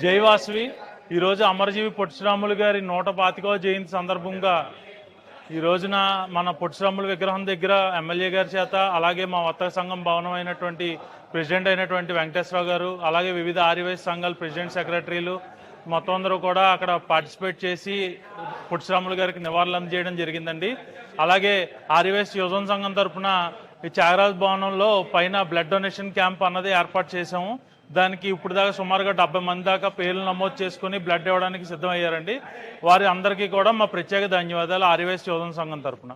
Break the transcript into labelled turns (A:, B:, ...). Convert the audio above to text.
A: జై వాసవి ఈరోజు అమరజీవి పొట్టి శ్రీరాములు గారి 125వ జయంతి సందర్భంగా ఈ రోజున మన పొట్టి శ్రీరాములు విగ్రహం దగ్గర ఎమ్మెల్యే గారి చేత అలాగే మా వర్తక సంఘం భవనం అయినటువంటి ప్రెసిడెంట్ అయినటువంటి వెంకటేశ్వరరావు గారు అలాగే వివిధ ఆర్యవైశ్య సంఘాల ప్రెసిడెంట్ సెక్రటరీలు మొత్తం అందరూ కూడా అక్కడ పార్టిసిపేట్ చేసి పొట్టి శ్రీరాములు గారికి నివాళులు అందజేయడం జరిగిందండి. అలాగే ఆర్యవైశ్య యువజన సంఘం తరఫున ఈ త్యాగరాజ భవనంలో పైన బ్లడ్ డొనేషన్ క్యాంప్ అన్నది ఏర్పాటు చేశాము. దానికి ఇప్పుడు దాకా సుమారుగా 70 మంది దాకా పేర్లు నమోదు చేసుకుని బ్లడ్ ఇవ్వడానికి సిద్ధమయ్యారండి. వారి అందరికీ కూడా మా ప్రత్యేక ధన్యవాదాలు ఆర్యవైశ్య యువజన సంఘం తరఫున.